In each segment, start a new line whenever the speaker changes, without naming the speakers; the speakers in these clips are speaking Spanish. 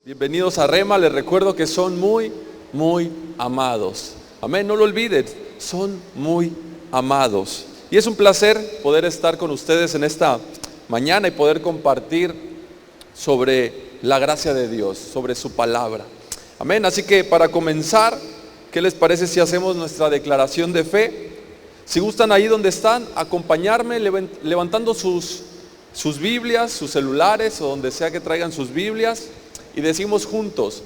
Bienvenidos a Rema, les recuerdo que son muy amados. Amén, no lo olviden, son muy amados. Y es un placer poder estar con ustedes en esta mañana y poder compartir sobre la gracia de Dios, sobre su palabra. Amén, así que para comenzar, ¿qué les parece si hacemos nuestra declaración de fe? Si gustan ahí donde están, acompañarme levantando sus Biblias, sus celulares o donde sea que traigan sus Biblias. Y decimos juntos: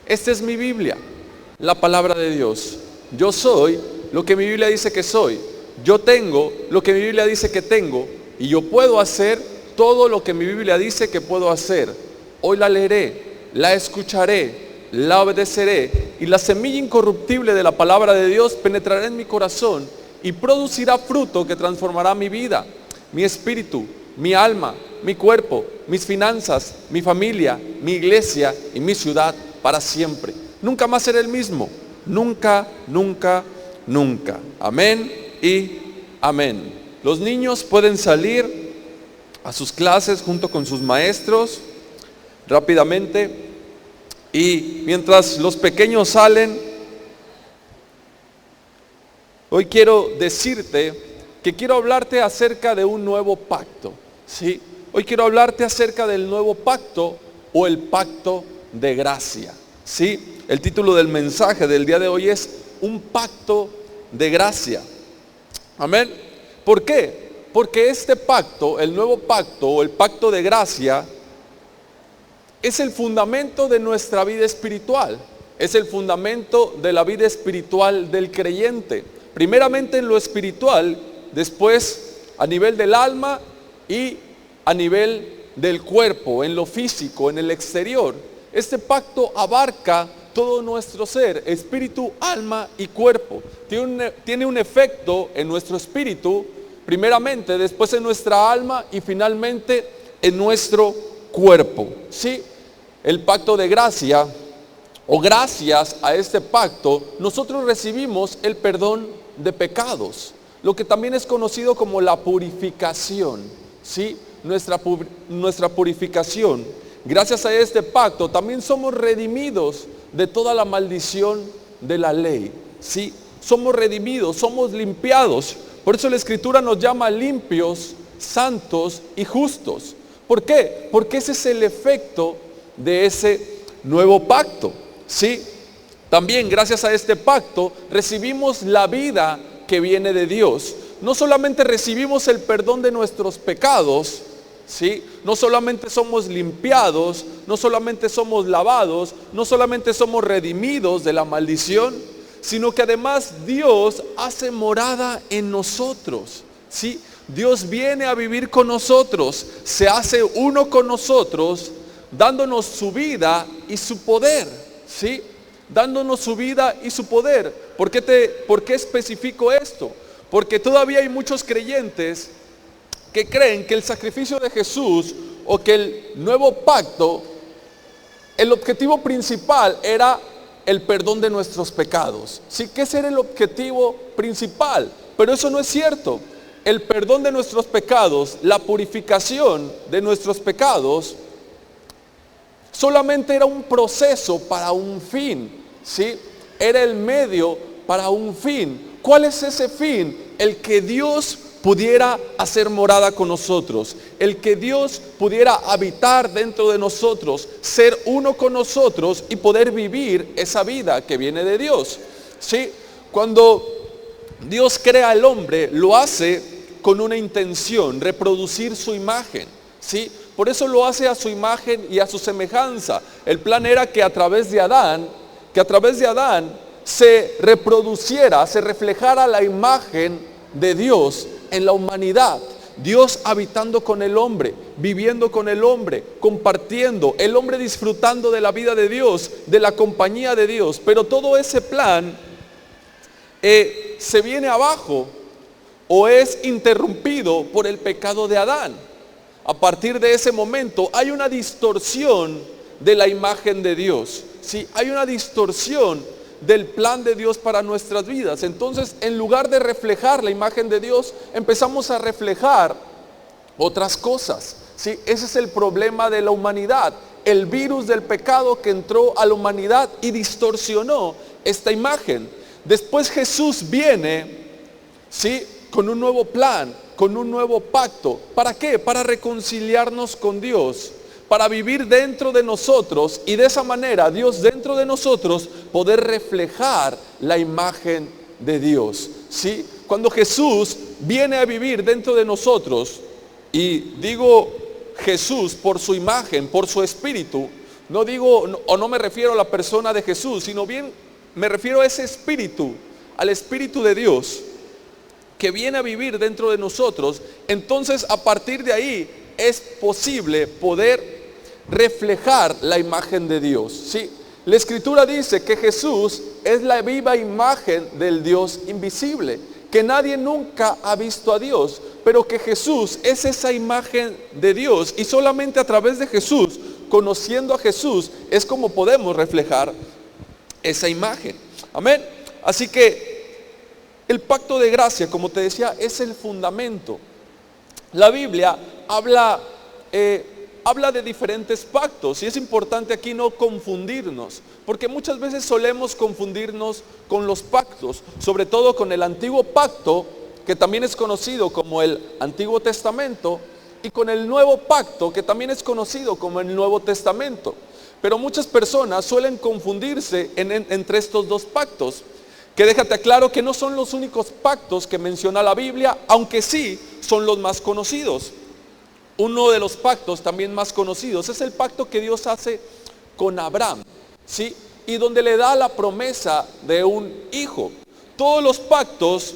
esta es mi Biblia, la palabra de Dios. Yo soy lo que mi Biblia dice que soy. Yo tengo lo que mi Biblia dice que tengo. Y yo puedo hacer todo lo que mi Biblia dice que puedo hacer. Hoy la leeré, la escucharé, la obedeceré. Y la semilla incorruptible de la palabra de Dios penetrará en mi corazón y producirá fruto que transformará mi vida, mi espíritu, mi alma, mi cuerpo, mis finanzas, mi familia, mi iglesia y mi ciudad para siempre. Nunca más seré el mismo. Nunca, nunca, nunca. Amén y amén. Los niños pueden salir a sus clases junto con sus maestros rápidamente. Y mientras los pequeños salen, hoy quiero decirte que quiero hablarte acerca de un nuevo pacto. ¿Sí? Hoy quiero hablarte acerca del nuevo pacto o el pacto de gracia. ¿Sí? El título del mensaje del día de hoy es un pacto de gracia. Amén. ¿Por qué? Porque este pacto, el nuevo pacto o el pacto de gracia, es el fundamento de nuestra vida espiritual. Es el fundamento de la vida espiritual del creyente. Primeramente en lo espiritual, después a nivel del alma y a nivel del cuerpo, en lo físico, en el exterior. Este pacto abarca todo nuestro ser, espíritu, alma y cuerpo. Tiene un efecto en nuestro espíritu, primeramente, después en nuestra alma y finalmente en nuestro cuerpo. ¿Sí? El pacto de gracia, o gracias a este pacto, nosotros recibimos el perdón de pecados, lo que también es conocido como la purificación. ¿Sí? Nuestra purificación. Gracias a este pacto también somos redimidos de toda la maldición de la ley. ¿Sí? Somos redimidos, somos limpiados. Por eso la Escritura nos llama limpios, santos y justos. ¿Por qué? Porque ese es el efecto de ese nuevo pacto. ¿Sí? También gracias a este pacto recibimos la vida que viene de Dios. No solamente recibimos el perdón de nuestros pecados, ¿sí? No solamente somos limpiados, no solamente somos lavados, no solamente somos redimidos de la maldición, sino que además Dios hace morada en nosotros, ¿sí? Dios viene a vivir con nosotros, se hace uno con nosotros, dándonos su vida y su poder, ¿sí? Dándonos su vida y su poder. ¿Por qué especifico esto? Porque todavía hay muchos creyentes que creen que el sacrificio de Jesús o que el nuevo pacto, el objetivo principal era el perdón de nuestros pecados. Sí, que ese era el objetivo principal, pero eso no es cierto. El perdón de nuestros pecados, la purificación de nuestros pecados, solamente era un proceso para un fin. ¿Sí? Era el medio para un fin. ¿Cuál es ese fin? El que Dios pudiera hacer morada con nosotros, el que Dios pudiera habitar dentro de nosotros, ser uno con nosotros y poder vivir esa vida que viene de Dios. ¿Sí? Cuando Dios crea al hombre, lo hace con una intención, reproducir su imagen. ¿Sí? Por eso lo hace a su imagen y a su semejanza. El plan era que a través de Adán se reproduciera, se reflejara la imagen de Dios en la humanidad. Dios habitando con el hombre, viviendo con el hombre, compartiendo, el hombre disfrutando de la vida de Dios, de la compañía de Dios. Pero todo ese plan se viene abajo o es interrumpido por el pecado de Adán. A partir de ese momento hay una distorsión de la imagen de Dios. Sí, hay una distorsión del plan de Dios para nuestras vidas. Entonces, en lugar de reflejar la imagen de Dios, empezamos a reflejar otras cosas. ¿Sí? Ese es el problema de la humanidad. el virus del pecado que entró a la humanidad y distorsionó esta imagen. Después Jesús viene, ¿sí?, con un nuevo plan, con un nuevo pacto. ¿Para qué? Para reconciliarnos con Dios, para vivir dentro de nosotros y de esa manera Dios dentro de nosotros poder reflejar la imagen de Dios, ¿sí? Cuando Jesús viene a vivir dentro de nosotros, y digo Jesús por su imagen, por su espíritu, no digo o no me refiero a la persona de Jesús, sino bien me refiero a ese espíritu, al Espíritu de Dios que viene a vivir dentro de nosotros. Entonces a partir de ahí es posible poder reflejar la imagen de Dios, ¿sí? La Escritura dice que Jesús es la viva imagen del Dios invisible, que nadie nunca ha visto a Dios, pero que Jesús es esa imagen de Dios, y solamente a través de Jesús, conociendo a Jesús, es como podemos reflejar esa imagen. Amén. Así que el pacto de gracia, como te decía, es el fundamento. La Biblia habla de diferentes pactos, y es importante aquí no confundirnos, porque muchas veces solemos confundirnos con los pactos, sobre todo con el antiguo pacto, que también es conocido como el Antiguo Testamento, y con el nuevo pacto, que también es conocido como el Nuevo Testamento. Pero muchas personas suelen confundirse entre estos dos pactos, que déjate aclaro que no son los únicos pactos que menciona la Biblia, aunque sí son los más conocidos. Uno de los pactos también más conocidos es el pacto que Dios hace con Abraham, ¿sí? Y donde le da la promesa de un hijo. Todos los pactos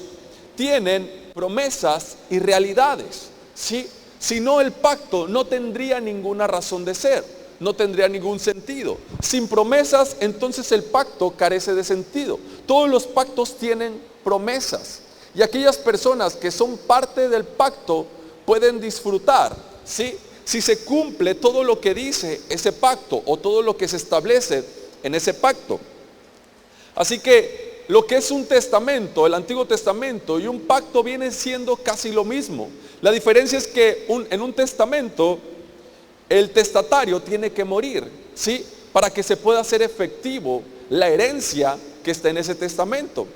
tienen promesas y realidades, ¿sí? Si no, el pacto no tendría ninguna razón de ser, no tendría ningún sentido. Sin promesas, entonces el pacto carece de sentido. Todos los pactos tienen promesas, y aquellas personas que son parte del pacto pueden disfrutar, ¿sí?, si se cumple todo lo que dice ese pacto o todo lo que se establece en ese pacto. Así que lo que es un testamento, el Antiguo Testamento, y un pacto viene siendo casi lo mismo. La diferencia es que en un testamento el testatario tiene que morir, ¿sí?, para que se pueda hacer efectivo la herencia que está en ese testamento.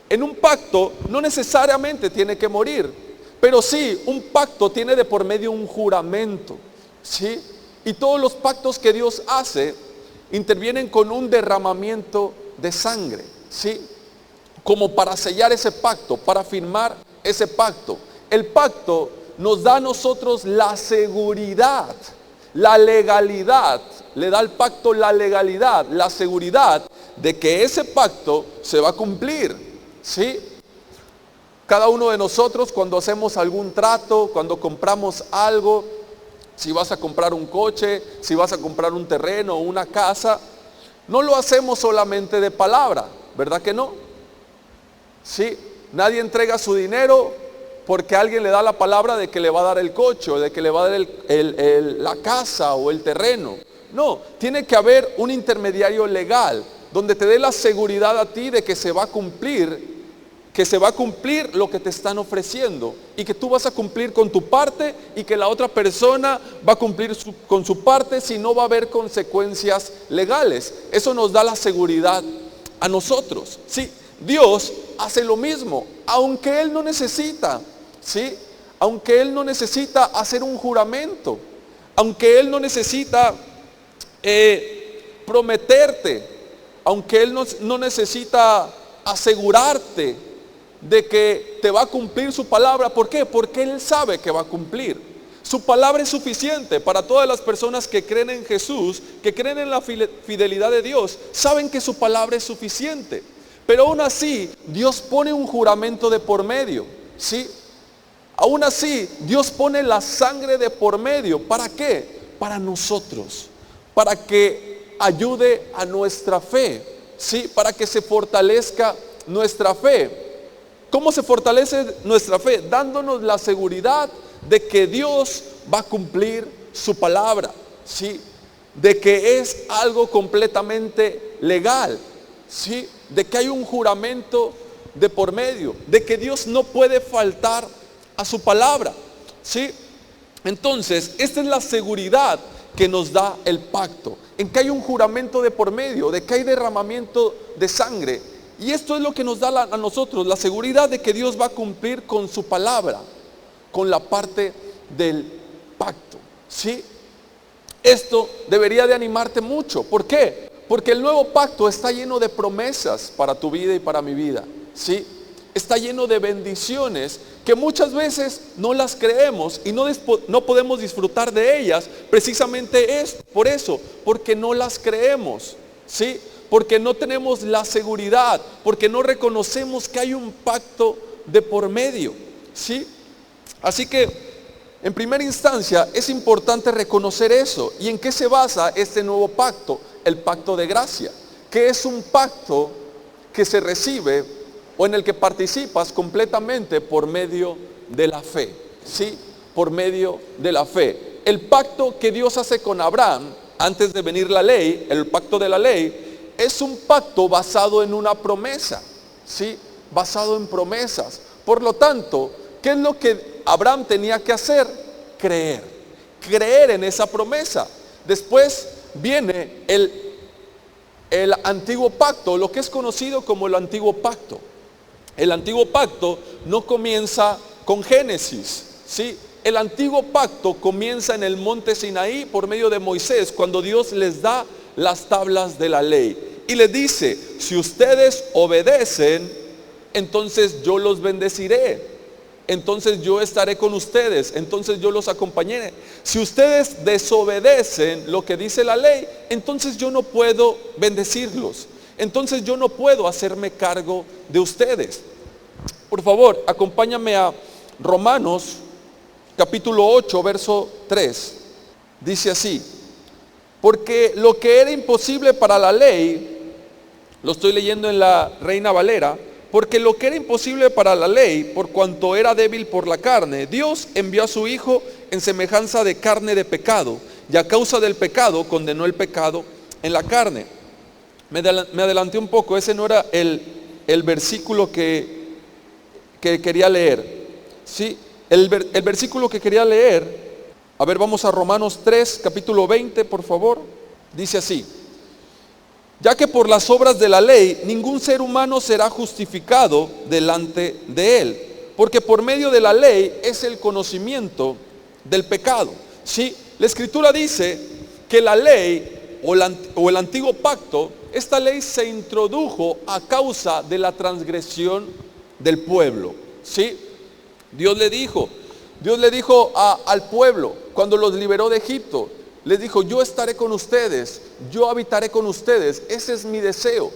En un pacto no necesariamente tiene que morir, pero sí, un pacto tiene de por medio un juramento, ¿sí? Y todos los pactos que Dios hace intervienen con un derramamiento de sangre, ¿sí?, como para sellar ese pacto, para firmar ese pacto. El pacto nos da a nosotros la seguridad, la legalidad, le da al pacto la legalidad, la seguridad de que ese pacto se va a cumplir, ¿sí? Cada uno de nosotros, cuando hacemos algún trato, cuando compramos algo, si vas a comprar un coche, si vas a comprar un terreno o una casa, no lo hacemos solamente de palabra, ¿verdad que no? Sí, nadie entrega su dinero porque alguien le da la palabra de que le va a dar el coche, o de que le va a dar la casa o el terreno. No, tiene que haber un intermediario legal donde te dé la seguridad a ti de que se va a cumplir, lo que te están ofreciendo, y que tú vas a cumplir con tu parte, y que la otra persona va a cumplir con su parte, si no va a haber consecuencias legales. Eso nos da la seguridad a nosotros, ¿sí? Dios hace lo mismo, aunque Él no necesita, ¿sí?, aunque Él no necesita hacer un juramento, aunque Él no necesita prometerte, aunque Él no necesita asegurarte de que te va a cumplir su palabra. ¿Por qué? Porque Él sabe que va a cumplir. Su palabra es suficiente para todas las personas que creen en Jesús, que creen en la fidelidad de Dios. Saben que su palabra es suficiente. Pero aún así, Dios pone un juramento de por medio, ¿sí? Aún así, Dios pone la sangre de por medio. ¿Para qué? Para nosotros, para que ayude a nuestra fe, ¿sí?, para que se fortalezca nuestra fe. ¿Cómo se fortalece nuestra fe? Dándonos la seguridad de que Dios va a cumplir su palabra, ¿sí?, de que es algo completamente legal, ¿sí?, de que hay un juramento de por medio, de que Dios no puede faltar a su palabra, ¿sí? Entonces, esta es la seguridad que nos da el pacto, en que hay un juramento de por medio, de que hay derramamiento de sangre. Y esto es lo que nos da a nosotros la seguridad de que Dios va a cumplir con su palabra, con la parte del pacto, ¿sí? Esto debería de animarte mucho. ¿Por qué? Porque el nuevo pacto está lleno de promesas para tu vida y para mi vida, ¿sí? Está lleno de bendiciones que muchas veces no las creemos y no podemos disfrutar de ellas. Precisamente es por eso, porque no las creemos, ¿sí? Porque no tenemos la seguridad, porque no reconocemos que hay un pacto de por medio, ¿sí? Así que en primera instancia es importante reconocer eso. ¿Y en qué se basa este nuevo pacto? El pacto de gracia, que es un pacto que se recibe o en el que participas completamente por medio de la fe, ¿sí? Por medio de la fe. El pacto que Dios hace con Abraham antes de venir la ley, el pacto de la ley, es un pacto basado en una promesa, ¿sí? Basado en promesas. Por lo tanto, ¿qué es lo que Abraham tenía que hacer? Creer en esa promesa. Después viene el antiguo pacto, lo que es conocido como el antiguo pacto. El antiguo pacto no comienza con Génesis, ¿sí? El antiguo pacto comienza en el monte Sinaí por medio de Moisés, cuando Dios les da las tablas de la ley y les dice: si ustedes obedecen, entonces yo los bendeciré, entonces yo estaré con ustedes, entonces yo los acompañaré. Si ustedes desobedecen lo que dice la ley, entonces yo no puedo bendecirlos, entonces yo no puedo hacerme cargo de ustedes. Por favor, acompáñame a Romanos capítulo 8, verso 3. Dice así: porque lo que era imposible para la ley, lo estoy leyendo en la Reina Valera, porque lo que era imposible para la ley, por cuanto era débil por la carne, Dios envió a su Hijo en semejanza de carne de pecado, y a causa del pecado condenó el pecado en la carne. Me adelanté un poco, ese no era el versículo que quería leer, ¿sí? El versículo que quería leer, a ver, vamos a Romanos 3, capítulo 20, por favor. Dice así: ya que por las obras de la ley ningún ser humano será justificado delante de él, porque por medio de la ley es el conocimiento del pecado, ¿sí? La Escritura dice que la ley o el antiguo pacto, esta ley se introdujo a causa de la transgresión del pueblo, ¿sí? Dios le dijo al pueblo cuando los liberó de Egipto, les dijo: yo estaré con ustedes, yo habitaré con ustedes. Ese es mi deseo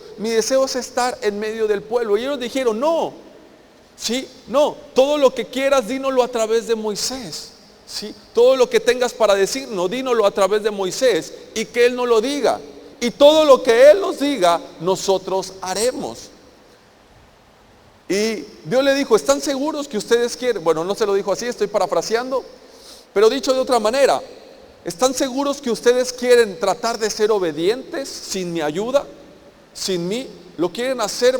es estar en medio del pueblo. Y ellos dijeron: no, ¿sí? No, todo lo que quieras dínoslo a través de Moisés, ¿sí? Todo lo que tengas para decirnos, dínoslo a través de Moisés, y que Él nos lo diga, y todo lo que Él nos diga, nosotros haremos. Y Dios le dijo: ¿están seguros que ustedes quieren? Bueno, no se lo dijo así, estoy parafraseando, pero dicho de otra manera: ¿están seguros que ustedes quieren tratar de ser obedientes sin mi ayuda, sin mí? ¿Lo quieren hacer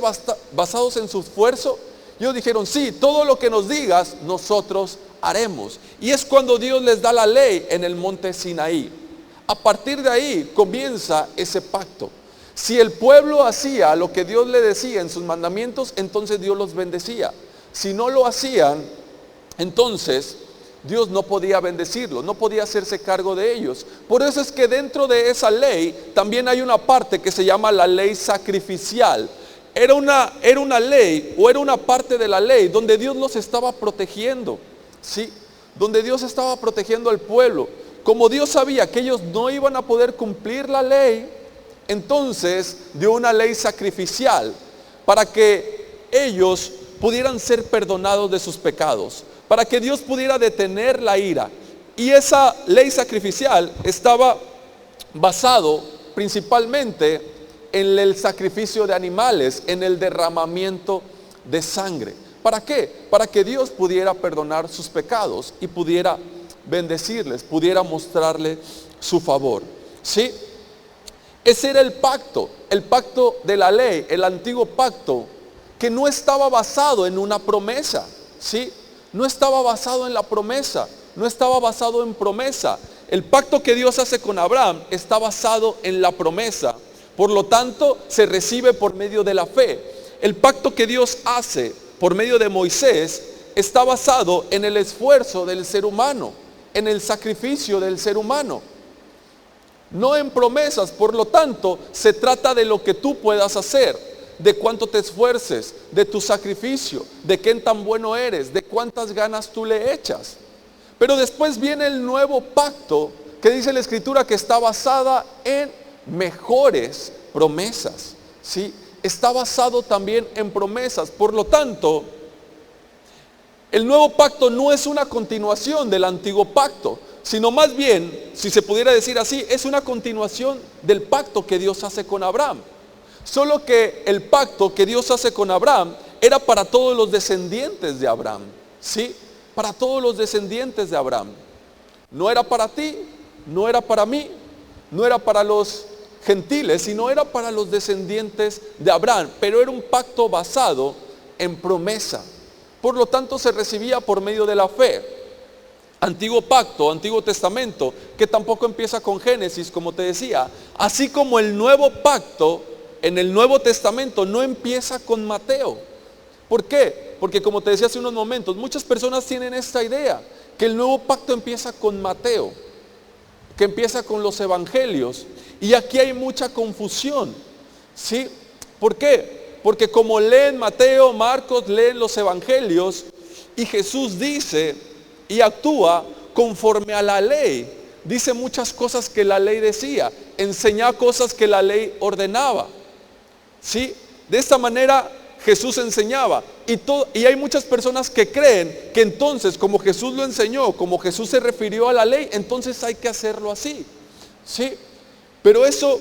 basados en su esfuerzo? Ellos dijeron: sí, todo lo que nos digas, nosotros haremos. Y es cuando Dios les da la ley en el monte Sinaí. A partir de ahí comienza ese pacto. Si el pueblo hacía lo que Dios le decía en sus mandamientos, entonces Dios los bendecía. Si no lo hacían, entonces Dios no podía bendecirlos, no podía hacerse cargo de ellos. Por eso es que dentro de esa ley también hay una parte que se llama la ley sacrificial. Era una ley, o era una parte de la ley donde Dios los estaba protegiendo, ¿sí? Donde Dios estaba protegiendo al pueblo. Como Dios sabía que ellos no iban a poder cumplir la ley, entonces dio una ley sacrificial para que ellos pudieran ser perdonados de sus pecados, para que Dios pudiera detener la ira. Y esa ley sacrificial estaba basado principalmente en el sacrificio de animales, en el derramamiento de sangre. ¿Para qué? Para que Dios pudiera perdonar sus pecados y pudiera bendecirles, pudiera mostrarle su favor, ¿sí? Ese era el pacto de la ley, el antiguo pacto, que no estaba basado en una promesa, ¿sí? No estaba basado en la promesa, no estaba basado en promesa. El pacto que Dios hace con Abraham está basado en la promesa. Por lo tanto, se recibe por medio de la fe. El pacto que Dios hace por medio de Moisés está basado en el esfuerzo del ser humano, en el sacrificio del ser humano, no en promesas. Por lo tanto, se trata de lo que tú puedas hacer, de cuánto te esfuerces, de tu sacrificio, de qué tan bueno eres, de cuántas ganas tú le echas. Pero después viene el nuevo pacto, que dice la Escritura que está basada en mejores promesas, ¿sí? Está basado también en promesas. Por lo tanto, el nuevo pacto no es una continuación del antiguo pacto, sino más bien, si se pudiera decir así, es una continuación del pacto que Dios hace con Abraham. Solo que el pacto que Dios hace con Abraham era para todos los descendientes de Abraham, ¿sí? Para todos los descendientes de Abraham. No era para ti, no era para mí, no era para los gentiles, sino era para los descendientes de Abraham. Pero era un pacto basado en promesa. Por lo tanto, se recibía por medio de la fe. Antiguo pacto, Antiguo Testamento, que tampoco empieza con Génesis, como te decía. Así como el nuevo pacto en el Nuevo Testamento no empieza con Mateo. ¿Por qué? Porque como te decía hace unos momentos, muchas personas tienen esta idea, que el nuevo pacto empieza con Mateo, que empieza con los evangelios. Y aquí hay mucha confusión, ¿sí? ¿Por qué? Porque como leen Mateo, Marcos, leen los evangelios, y Jesús dice y actúa conforme a la ley. Dice muchas cosas que la ley decía, enseña cosas que la ley ordenaba, ¿sí? De esta manera Jesús enseñaba. Y hay muchas personas que creen que entonces, como Jesús lo enseñó, como Jesús se refirió a la ley, entonces hay que hacerlo así, ¿sí? Pero eso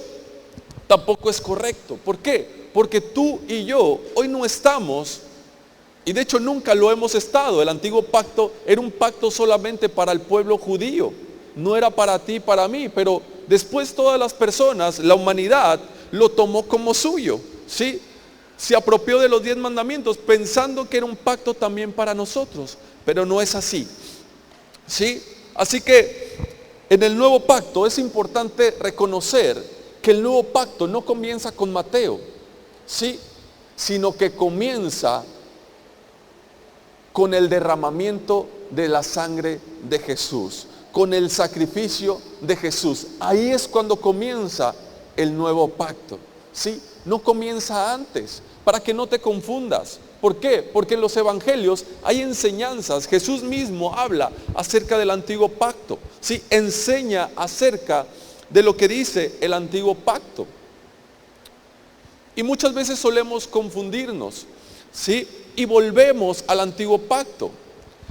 tampoco es correcto. ¿Por qué? Porque tú y yo hoy no estamos, y de hecho nunca lo hemos estado. El antiguo pacto era un pacto solamente para el pueblo judío, no era para ti y para mí. Pero después todas las personas, la humanidad, lo tomó como suyo, ¿sí? Se apropió de los 10 mandamientos pensando que era un pacto también para nosotros, pero no es así, ¿sí? Así que en el nuevo pacto es importante reconocer que el nuevo pacto no comienza con Mateo, ¿sí? Sino que comienza con el derramamiento de la sangre de Jesús, con el sacrificio de Jesús. Ahí es cuando comienza el nuevo pacto, ¿sí? No comienza antes, para que no te confundas. ¿Por qué? Porque en los evangelios hay enseñanzas. Jesús mismo habla acerca del antiguo pacto, ¿sí? Enseña acerca de lo que dice el antiguo pacto. Y muchas veces solemos confundirnos, ¿sí? Y volvemos al antiguo pacto.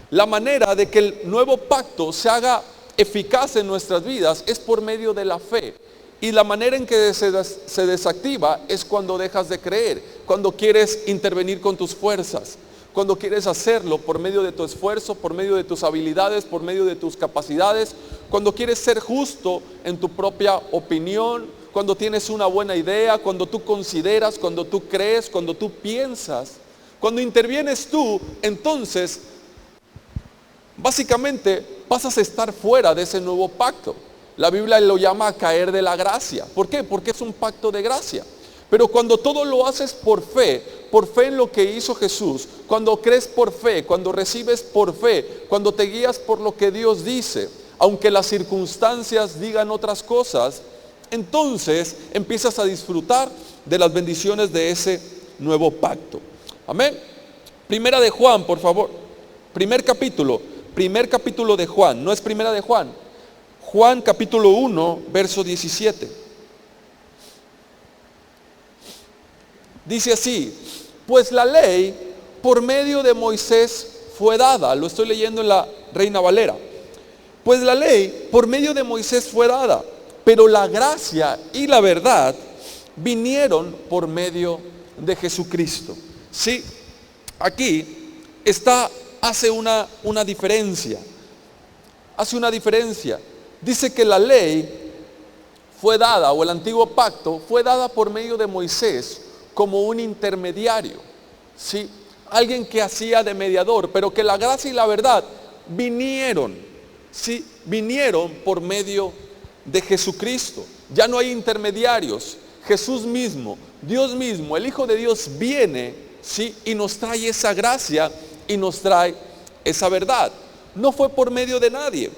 La manera de que el nuevo pacto se haga eficaz en nuestras vidas es por medio de la fe. Y la manera en que se desactiva es cuando dejas de creer, cuando quieres intervenir con tus fuerzas, cuando quieres hacerlo por medio de tu esfuerzo, por medio de tus habilidades, por medio de tus capacidades, cuando quieres ser justo en tu propia opinión, cuando tienes una buena idea, cuando tú consideras, cuando tú crees, cuando tú piensas, cuando intervienes tú, entonces básicamente pasas a estar fuera de ese nuevo pacto. La Biblia lo llama caer de la gracia. ¿Por qué? Porque es un pacto de gracia. Pero cuando todo lo haces por fe en lo que hizo Jesús, cuando crees por fe, cuando recibes por fe, cuando te guías por lo que Dios dice, aunque las circunstancias digan otras cosas, entonces empiezas a disfrutar de las bendiciones de ese nuevo pacto. Amén. Primera de Juan, por favor. Primer capítulo de Juan, no es primera de Juan. Juan capítulo 1, verso 17. Dice así: pues la ley por medio de Moisés fue dada. Lo estoy leyendo en la Reina Valera. Pues la ley por medio de Moisés fue dada, pero la gracia y la verdad vinieron por medio de Jesucristo. Sí, aquí hace una diferencia. Hace una diferencia. Dice que la ley fue dada, o el antiguo pacto fue dada por medio de Moisés como un intermediario, ¿sí? Alguien que hacía de mediador, pero que la gracia y la verdad vinieron, ¿sí? vinieron por medio de Jesucristo. Ya no hay intermediarios. Jesús mismo, Dios mismo, el Hijo de Dios viene, ¿sí? Y nos trae esa gracia y nos trae esa verdad. No fue por medio de nadie.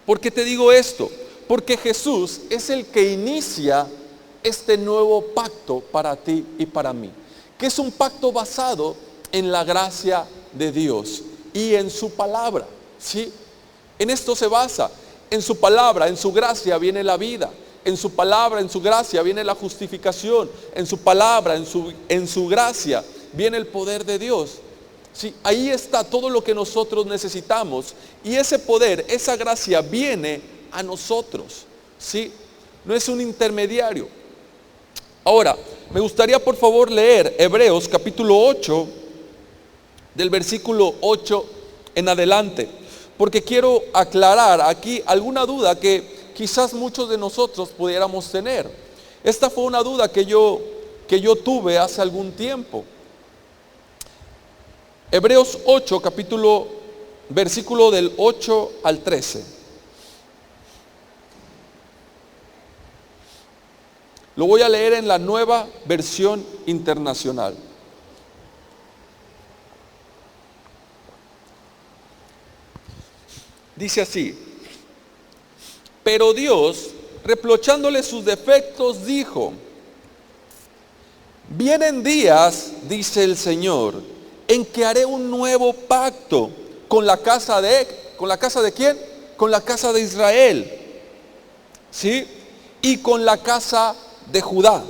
¿Por qué te digo esto? Porque Jesús es el que inicia este nuevo pacto para ti y para mí, que es un pacto basado en la gracia de Dios y en su palabra, ¿sí? En esto se basa, en su palabra, en su gracia viene la vida, en su palabra, en su gracia viene la justificación, en su palabra, en su gracia viene el poder de Dios. Sí, ahí está todo lo que nosotros necesitamos y ese poder, esa gracia viene a nosotros, ¿sí? No es un intermediario. Ahora, me gustaría por favor leer Hebreos capítulo 8, del versículo 8 en adelante, porque quiero aclarar aquí alguna duda que quizás muchos de nosotros pudiéramos tener. Esta fue una duda que yo tuve hace algún tiempo. Hebreos 8, versículo del 8 al 13. Lo voy a leer en la Nueva Versión Internacional. Dice así: pero Dios, reprochándole sus defectos, dijo: vienen días, dice el Señor, en que haré un nuevo pacto con la casa de ¿quién? Con la casa de Israel, ¿sí? Y con la casa de Judá.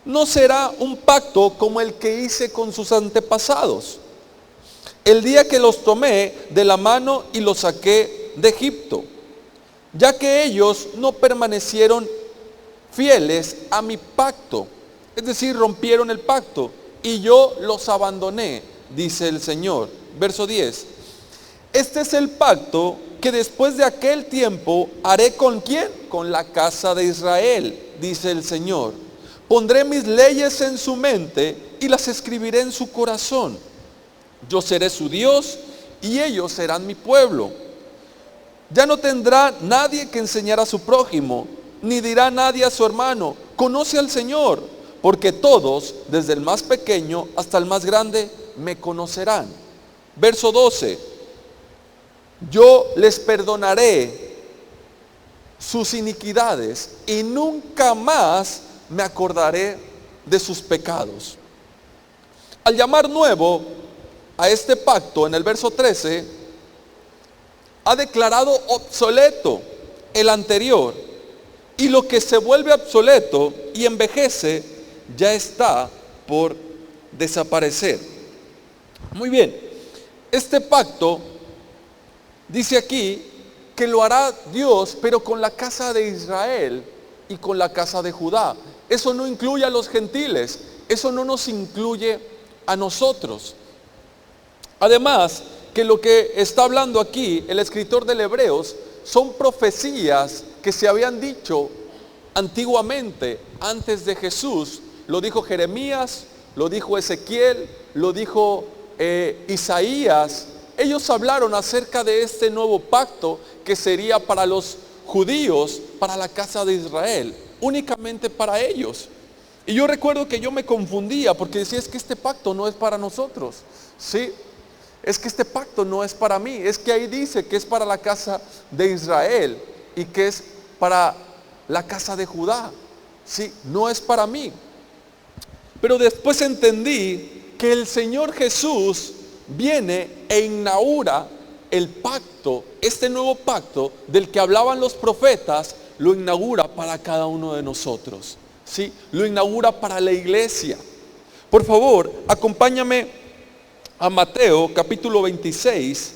No será un pacto como el que hice con sus antepasados, el día que los tomé de la mano y los saqué de Egipto, ya que ellos no permanecieron fieles a mi pacto, es decir, rompieron el pacto, y yo los abandoné, dice el Señor. Verso 10. Este es el pacto que después de aquel tiempo haré con ¿quién? Con la casa de Israel, dice el Señor. Pondré mis leyes en su mente y las escribiré en su corazón. Yo seré su Dios y ellos serán mi pueblo. Ya no tendrá nadie que enseñar a su prójimo, ni dirá nadie a su hermano: conoce al Señor, porque todos, desde el más pequeño hasta el más grande, me conocerán. Verso 12. Yo les perdonaré sus iniquidades y nunca más me acordaré de sus pecados. Al llamar nuevo a este pacto, en el verso 13, ha declarado obsoleto el anterior, y lo que se vuelve obsoleto y envejece ya está por desaparecer. Muy bien, este pacto dice aquí que lo hará Dios, pero con la casa de Israel y con la casa de Judá. Eso no incluye a los gentiles, eso no nos incluye a nosotros. Además, que lo que está hablando aquí el escritor del Hebreos son profecías que se habían dicho antiguamente, antes de Jesús. Lo dijo Jeremías, lo dijo Ezequiel, lo dijo Isaías. Ellos hablaron acerca de este nuevo pacto que sería para los judíos, para la casa de Israel, únicamente para ellos. Y yo recuerdo que yo me confundía porque decía: es que este pacto no es para nosotros, ¿sí? Es que este pacto no es para mí, es que ahí dice que es para la casa de Israel y que es para la casa de Judá, ¿sí? No es para mí. Pero después entendí que el Señor Jesús viene e inaugura el pacto, este nuevo pacto del que hablaban los profetas, lo inaugura para cada uno de nosotros, ¿sí? Lo inaugura para la iglesia. Por favor, acompáñame a Mateo capítulo 26.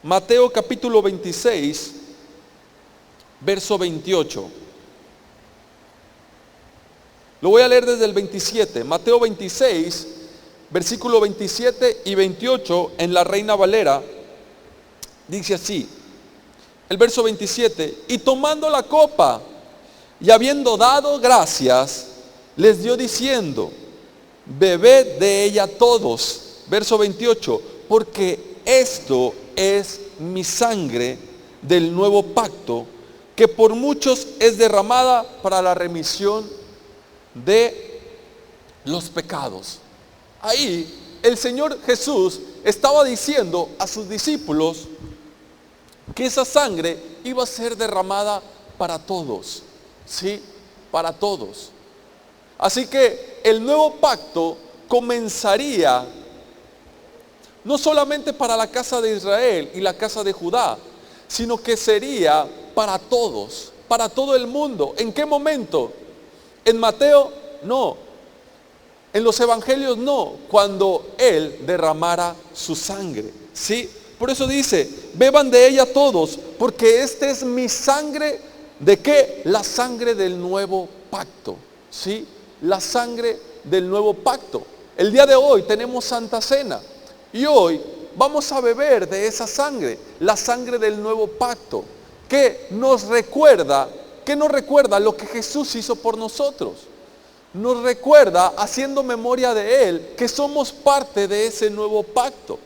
Mateo capítulo 26, verso 28. Lo voy a leer desde el 27. Mateo 26, versículo 27 y 28 en la Reina Valera. Dice así, el verso 27: y tomando la copa y habiendo dado gracias, les dio diciendo: bebed de ella todos. Verso 28: porque esto es mi sangre del nuevo pacto, que por muchos es derramada para la remisión de los pecados. Ahí el Señor Jesús estaba diciendo a sus discípulos que esa sangre iba a ser derramada para todos, ¿sí? Para todos. Así que el nuevo pacto comenzaría no solamente para la casa de Israel y la casa de Judá, sino que sería para todos, para todo el mundo. ¿En qué momento? En Mateo, no. En los evangelios, no. Cuando Él derramara su sangre, ¿sí? Por eso dice, beban de ella todos, porque esta es mi sangre. ¿De qué? La sangre del nuevo pacto, ¿sí? La sangre del nuevo pacto. El día de hoy tenemos Santa Cena y hoy vamos a beber de esa sangre, la sangre del nuevo pacto, que nos recuerda lo que Jesús hizo por nosotros. Nos recuerda, haciendo memoria de Él, que somos parte de ese nuevo pacto.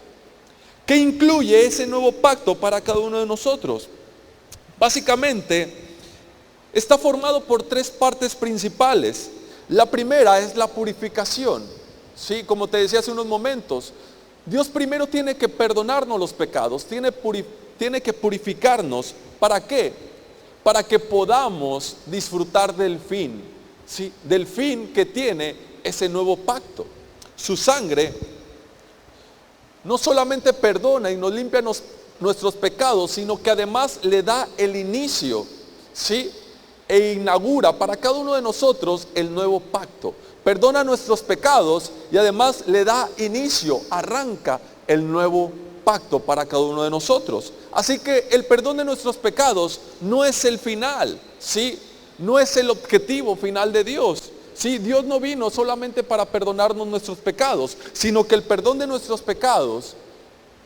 ¿Qué incluye ese nuevo pacto para cada uno de nosotros? Básicamente, está formado por tres partes principales. La primera es la purificación, ¿sí? Como te decía hace unos momentos, Dios primero tiene que perdonarnos los pecados, tiene que purificarnos. ¿Para qué? Para que podamos disfrutar del fin, ¿sí? Del fin que tiene ese nuevo pacto. Su sangre no solamente perdona y nos limpia nuestros pecados, sino que además le da el inicio, ¿sí? E inaugura para cada uno de nosotros el nuevo pacto. Perdona nuestros pecados y además le da inicio, arranca el nuevo pacto para cada uno de nosotros. Así que el perdón de nuestros pecados no es el final, ¿sí? No es el objetivo final de Dios. Sí, Dios no vino solamente para perdonarnos nuestros pecados, sino que el perdón de nuestros pecados,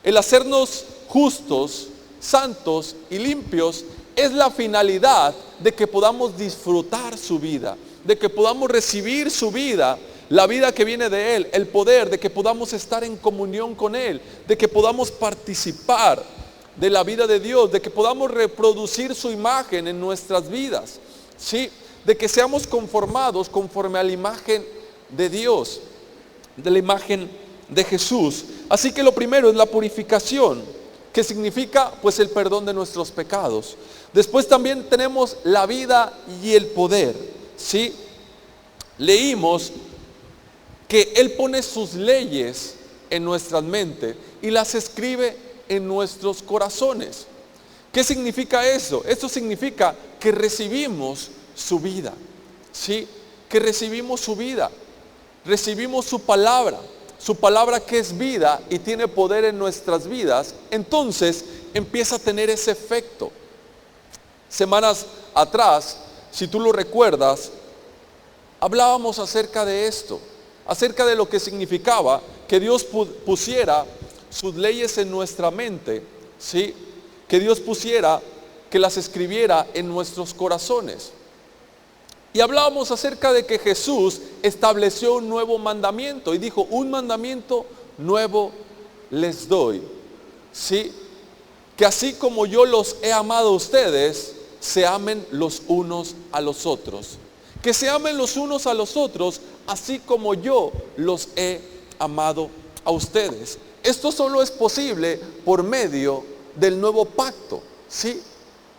el hacernos justos, santos y limpios, es la finalidad de que podamos disfrutar su vida, de que podamos recibir su vida, la vida que viene de Él, el poder de que podamos estar en comunión con Él, de que podamos participar de la vida de Dios, de que podamos reproducir su imagen en nuestras vidas, ¿sí? De que seamos conformados conforme a la imagen de Dios, de la imagen de Jesús. Así que lo primero es la purificación, que significa pues el perdón de nuestros pecados. Después también tenemos la vida y el poder, ¿sí? Leímos que Él pone sus leyes en nuestras mentes y las escribe en nuestros corazones. ¿Qué significa eso? Esto significa que recibimos su vida, ¿sí? Que recibimos su vida, recibimos su palabra que es vida y tiene poder en nuestras vidas. Entonces empieza a tener ese efecto. Semanas atrás, si tú lo recuerdas, hablábamos acerca de esto, acerca de lo que significaba que Dios pusiera sus leyes en nuestra mente, ¿sí? Que Dios pusiera, que las escribiera en nuestros corazones. Y hablábamos acerca de que Jesús estableció un nuevo mandamiento y dijo, un mandamiento nuevo les doy, ¿sí? Que así como yo los he amado a ustedes, se amen los unos a los otros. Que se amen los unos a los otros, así como yo los he amado a ustedes. Esto solo es posible por medio del nuevo pacto, ¿sí?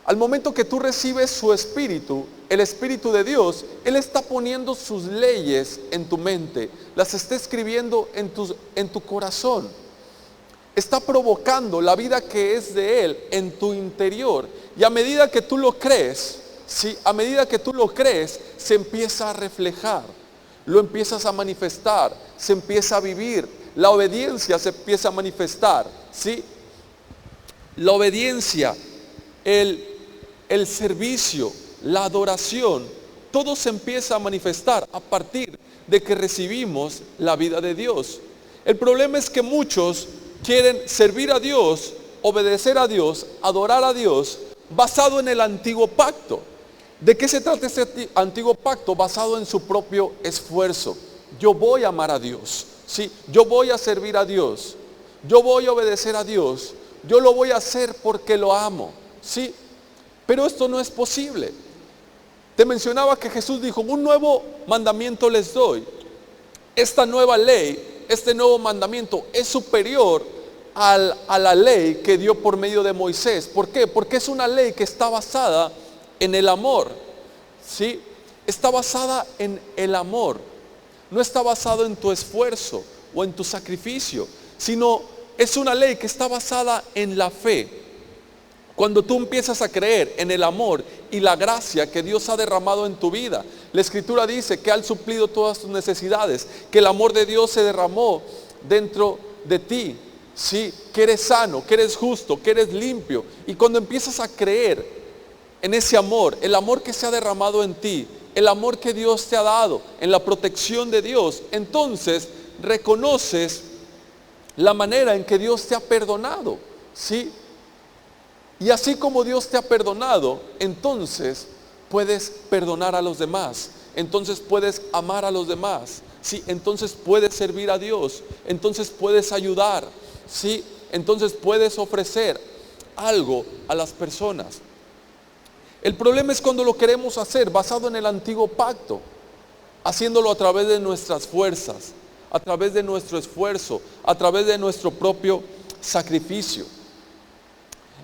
Al momento que tú recibes su Espíritu, el Espíritu de Dios, Él está poniendo sus leyes en tu mente, las está escribiendo en tu corazón. Está provocando la vida que es de Él en tu interior. Y a medida que tú lo crees, ¿sí? A medida que tú lo crees, se empieza a reflejar, lo empiezas a manifestar, se empieza a vivir. La obediencia se empieza a manifestar, ¿sí? La obediencia, el servicio, la adoración, todo se empieza a manifestar a partir de que recibimos la vida de Dios. El problema es que muchos quieren servir a Dios, obedecer a Dios, adorar a Dios, basado en el antiguo pacto. ¿De qué se trata este antiguo pacto? Basado en su propio esfuerzo. Yo voy a amar a Dios, ¿sí? Yo voy a servir a Dios. yo voy a obedecer a Dios, yo lo voy a hacer porque lo amo, ¿sí? Pero esto no es posible. Te mencionaba que Jesús dijo, un nuevo mandamiento les doy. Esta nueva ley, este nuevo mandamiento es superior a la ley que dio por medio de Moisés. ¿Por qué? Porque es una ley que está basada en el amor, ¿sí? Está basada en el amor. No está basado en tu esfuerzo o en tu sacrificio, sino es una ley que está basada en la fe. Cuando tú empiezas a creer en el amor y la gracia que Dios ha derramado en tu vida, la Escritura dice que ha suplido todas tus necesidades, que el amor de Dios se derramó dentro de ti, ¿sí? Que eres sano, que eres justo, que eres limpio. Y cuando empiezas a creer en ese amor, el amor que se ha derramado en ti, el amor que Dios te ha dado, en la protección de Dios, entonces reconoces la manera en que Dios te ha perdonado, ¿sí? Y así como Dios te ha perdonado, entonces puedes perdonar a los demás, entonces puedes amar a los demás, ¿sí? Entonces puedes servir a Dios, entonces puedes ayudar, ¿sí? Entonces puedes ofrecer algo a las personas. El problema es cuando lo queremos hacer basado en el antiguo pacto, haciéndolo a través de nuestras fuerzas, a través de nuestro esfuerzo, a través de nuestro propio sacrificio.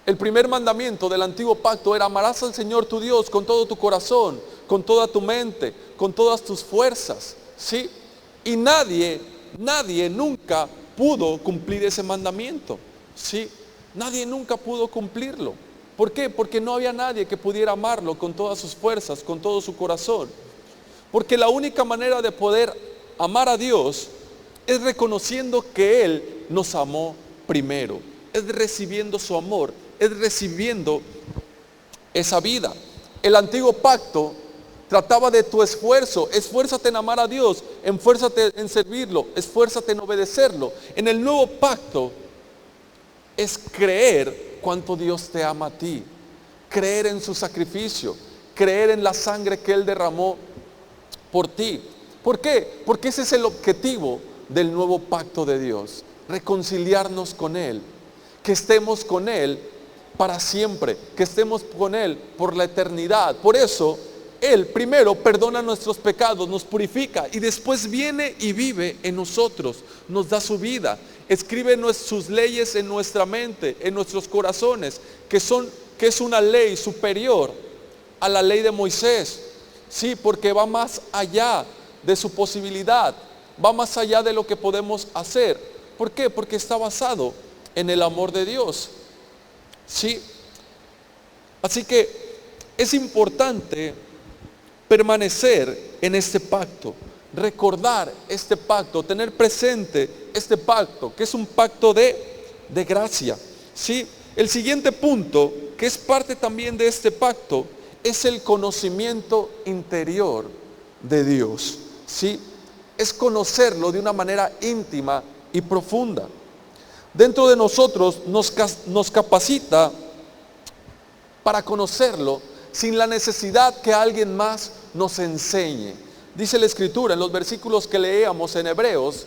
El primer mandamiento del antiguo pacto era: amarás al Señor tu Dios con todo tu corazón, con toda tu mente, con todas tus fuerzas, ¿sí? Y nadie nunca pudo cumplir ese mandamiento, ¿sí? Nadie nunca pudo cumplirlo. ¿Por qué? Porque no había nadie que pudiera amarlo con todas sus fuerzas, con todo su corazón. Porque la única manera de poder amar a Dios es reconociendo que Él nos amó primero, es recibiendo su amor, es recibiendo esa vida. El antiguo pacto trataba de tu esfuerzo. Esfuérzate en amar a Dios, esfuérzate en servirlo, esfuérzate en obedecerlo. En el nuevo pacto es creer cuánto Dios te ama a ti, creer en su sacrificio, creer en la sangre que Él derramó por ti. ¿Por qué? Porque ese es el objetivo del nuevo pacto de Dios: reconciliarnos con Él, que estemos con Él para siempre, que estemos con Él por la eternidad. Por eso Él primero perdona nuestros pecados, nos purifica y después viene y vive en nosotros, nos da su vida, escribe sus leyes en nuestra mente, en nuestros corazones, que es una ley superior a la ley de Moisés, sí, porque va más allá de su posibilidad, va más allá de lo que podemos hacer. ¿Por qué? Porque está basado en el amor de Dios, sí. Así que es importante permanecer en este pacto, recordar este pacto, tener presente este pacto, que es un pacto de gracia, ¿sí? El siguiente punto, que es parte también de este pacto, es el conocimiento interior de Dios, ¿sí? Es conocerlo de una manera íntima y profunda. Dentro de nosotros nos capacita para conocerlo sin la necesidad que alguien más nos enseñe. Dice la Escritura en los versículos que leíamos en Hebreos,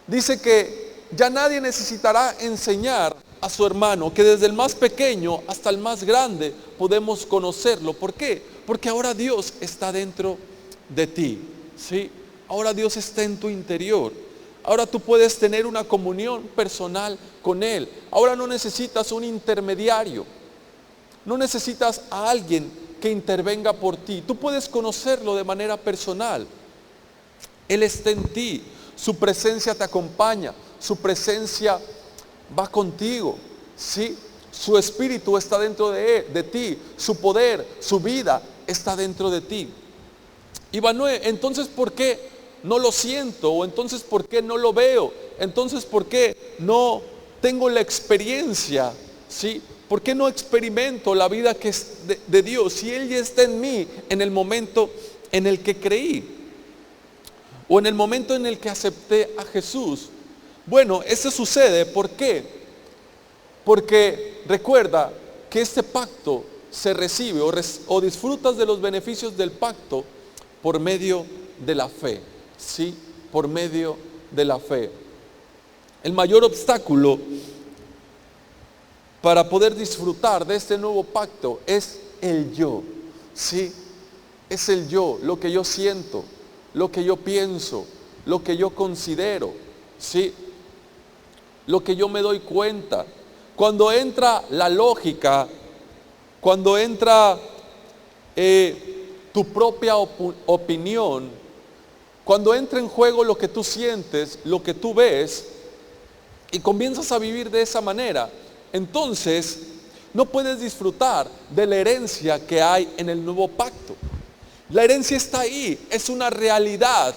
dice que ya nadie necesitará enseñar a su hermano, que desde el más pequeño hasta el más grande podemos conocerlo. ¿Por qué? Porque ahora Dios está dentro de ti, ¿sí? Ahora Dios está en tu interior. Ahora tú puedes tener una comunión personal con Él. Ahora no necesitas un intermediario. No necesitas a alguien que intervenga por ti. Tú puedes conocerlo de manera personal. Él está en ti. Su presencia te acompaña. Su presencia va contigo, ¿sí? Su espíritu está dentro de ti. Su poder, su vida está dentro de ti. Y Manuel, entonces ¿por qué no lo siento? O entonces ¿por qué no lo veo? Entonces ¿por qué no tengo la experiencia? ¿Sí? ¿Por qué no experimento la vida que es de Dios si Él ya está en mí en el momento en el que creí? O en el momento en el que acepté a Jesús. Bueno, eso sucede, ¿por qué? Porque recuerda que este pacto se recibe o disfrutas de los beneficios del pacto por medio de la fe, ¿sí? Por medio de la fe. El mayor obstáculo para poder disfrutar de este nuevo pacto es el yo, ¿sí? Es el yo, lo que yo siento, lo que yo pienso, lo que yo considero, ¿sí? Lo que yo me doy cuenta. Cuando entra la lógica, cuando entra tu propia opinión, cuando entra en juego lo que tú sientes, lo que tú ves, y comienzas a vivir de esa manera, entonces no puedes disfrutar de la herencia que hay en el nuevo pacto. La herencia está ahí, es una realidad.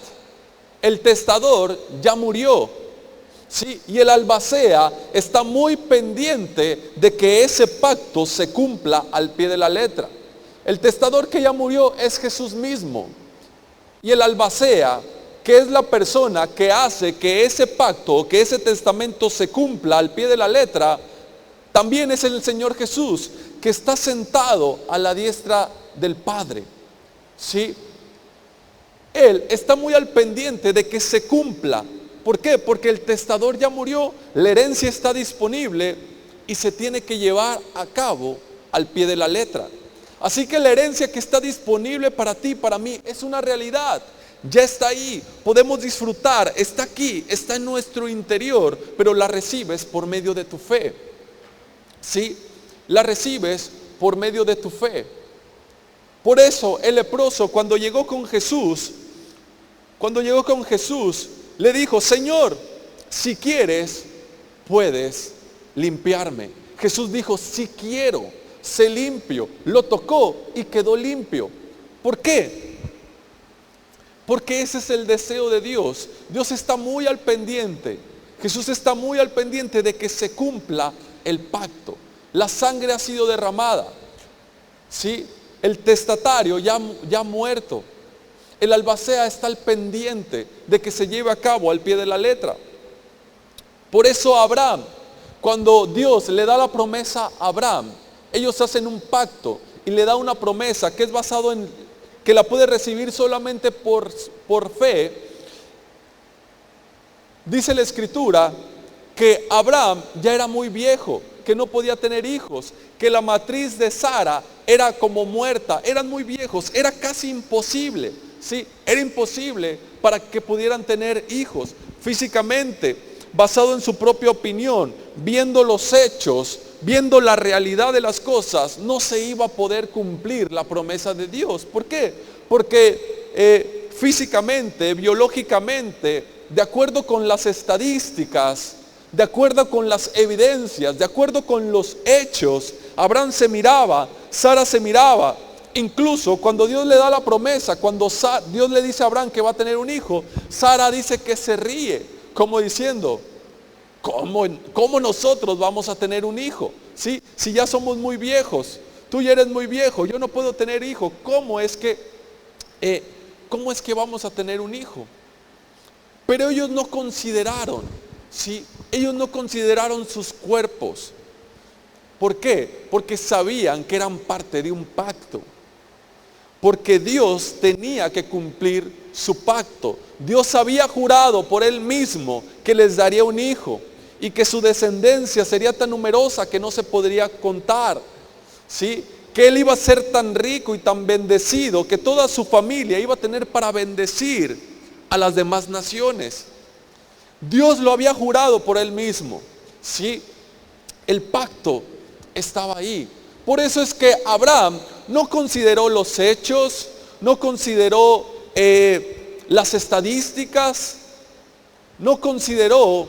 El testador ya murió, ¿sí? Y el albacea está muy pendiente de que ese pacto se cumpla al pie de la letra. El testador que ya murió es Jesús mismo. Y el albacea, que es la persona que hace que ese pacto o que ese testamento se cumpla al pie de la letra, también es el Señor Jesús, que está sentado a la diestra del Padre. ¿Sí? Él está muy al pendiente de que se cumpla. ¿Por qué? Porque el testador ya murió, la herencia está disponible y se tiene que llevar a cabo al pie de la letra. Así que la herencia que está disponible para ti, para mí, es una realidad. Ya está ahí, podemos disfrutar, está aquí, está en nuestro interior, pero la recibes por medio de tu fe. ¿Sí? La recibes por medio de tu fe. Por eso el leproso cuando llegó con Jesús, le dijo: Señor, si quieres, puedes limpiarme. Jesús dijo: si quiero, sé limpio. Lo tocó y quedó limpio. ¿Por qué? Porque ese es el deseo de Dios. Dios está muy al pendiente. Jesús está muy al pendiente de que se cumpla el pacto. La sangre ha sido derramada, ¿sí? El testatario ya ha muerto. El albacea está al pendiente de que se lleve a cabo al pie de la letra. Por eso Abraham, cuando Dios le da la promesa a Abraham, ellos hacen un pacto y le da una promesa que es basado en, que la puede recibir solamente por fe. Dice la Escritura que Abraham ya era muy viejo, que no podía tener hijos, que la matriz de Sara era como muerta, eran muy viejos, era casi imposible, ¿sí? Era imposible para que pudieran tener hijos. Físicamente, basado en su propia opinión, viendo los hechos, viendo la realidad de las cosas, no se iba a poder cumplir la promesa de Dios. ¿Por qué? Porque físicamente, biológicamente, de acuerdo con las estadísticas, de acuerdo con las evidencias, de acuerdo con los hechos, Abraham se miraba, Sara se miraba. Incluso cuando Dios le da la promesa, cuando Dios le dice a Abraham que va a tener un hijo, Sara dice que se ríe, como diciendo: ¿cómo nosotros vamos a tener un hijo? ¿Sí? Si ya somos muy viejos, tú ya eres muy viejo, yo no puedo tener hijo. ¿Cómo es que vamos a tener un hijo? Pero ellos no consideraron, ¿sí? Ellos no consideraron sus cuerpos. ¿Por qué? Porque sabían que eran parte de un pacto. Porque Dios tenía que cumplir su pacto. Dios había jurado por Él mismo que les daría un hijo y que su descendencia sería tan numerosa que no se podría contar, ¿sí? Que Él iba a ser tan rico y tan bendecido que toda su familia iba a tener para bendecir a las demás naciones. Dios lo había jurado por Él mismo, ¿sí? El pacto estaba ahí. Por eso es que Abraham no consideró los hechos, no consideró las estadísticas, no consideró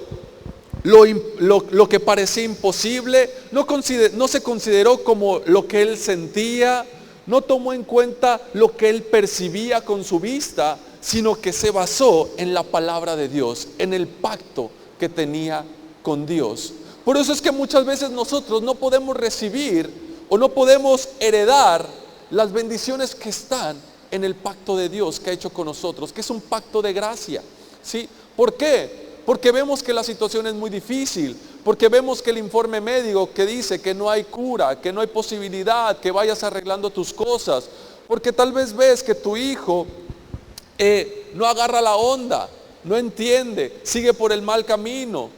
lo que parecía imposible, no se consideró como lo que él sentía, no tomó en cuenta lo que él percibía con su vista, sino que se basó en la palabra de Dios, en el pacto que tenía con Dios. Por eso es que muchas veces nosotros no podemos recibir o no podemos heredar las bendiciones que están en el pacto de Dios que ha hecho con nosotros, que es un pacto de gracia, ¿sí? ¿Por qué? Porque vemos que la situación es muy difícil, porque vemos que el informe médico que dice que no hay cura, que no hay posibilidad, que vayas arreglando tus cosas, porque tal vez ves que tu hijo no agarra la onda, no entiende, sigue por el mal camino,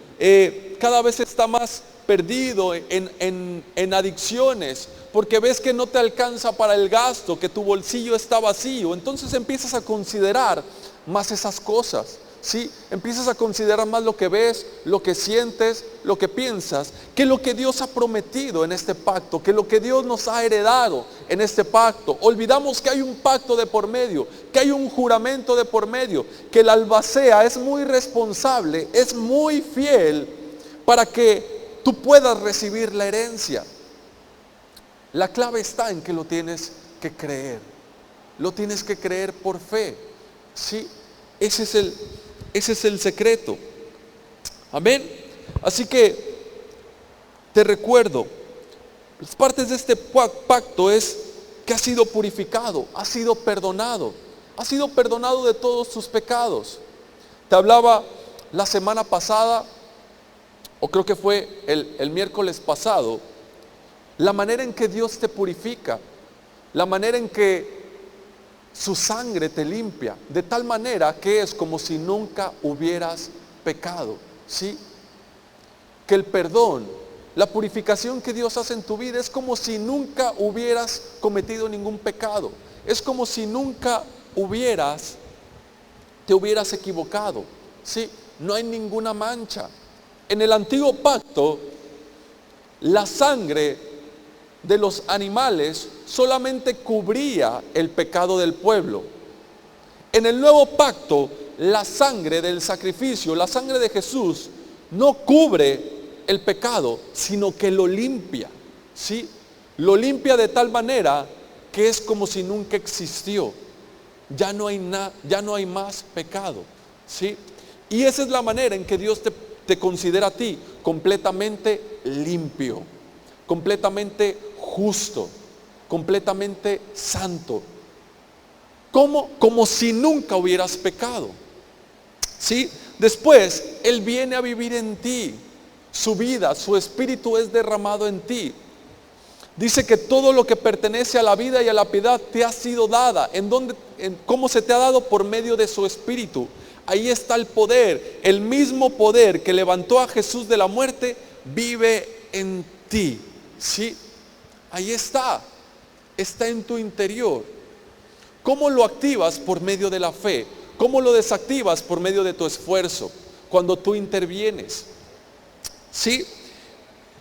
cada vez está más perdido en adicciones, porque ves que no te alcanza para el gasto, que tu bolsillo está vacío. Entonces empiezas a considerar más esas cosas, ¿sí? Empiezas a considerar más lo que ves, lo que sientes, lo que piensas, que lo que Dios ha prometido en este pacto, que lo que Dios nos ha heredado en este pacto. Olvidamos que hay un pacto de por medio, que hay un juramento de por medio, que el albacea es muy responsable, es muy fiel para que tú puedas recibir la herencia. La clave está en que lo tienes que creer. Lo tienes que creer por fe. ¿Sí? Ese es el secreto. Amén. Así que te recuerdo, las partes de este pacto es que has sido purificado, has sido perdonado de todos tus pecados. Te hablaba la semana pasada, o creo que fue el miércoles pasado, la manera en que Dios te purifica, la manera en que su sangre te limpia, de tal manera que es como si nunca hubieras pecado, ¿sí? Que el perdón, la purificación que Dios hace en tu vida es como si nunca hubieras cometido ningún pecado, es como si nunca te hubieras equivocado, ¿sí? No hay ninguna mancha. En el antiguo pacto, la sangre de los animales solamente cubría el pecado del pueblo. En el nuevo pacto, la sangre del sacrificio, la sangre de Jesús, no cubre el pecado, sino que lo limpia, ¿sí? Lo limpia de tal manera que es como si nunca existió. Ya no hay más pecado, ¿sí? Y esa es la manera en que Dios te considera a ti completamente limpio, completamente justo, completamente santo. ¿Cómo? Como si nunca hubieras pecado, ¿sí? Después, Él viene a vivir en ti. Su vida, su espíritu es derramado en ti. Dice que todo lo que pertenece a la vida y a la piedad te ha sido dada. ¿Cómo se te ha dado? Por medio de su espíritu. Ahí está el poder. El mismo poder que levantó a Jesús de la muerte vive en ti, ¿sí? Ahí está en tu interior. ¿Cómo lo activas? Por medio de la fe. ¿Cómo lo desactivas? Por medio de tu esfuerzo, cuando tú intervienes, ¿sí?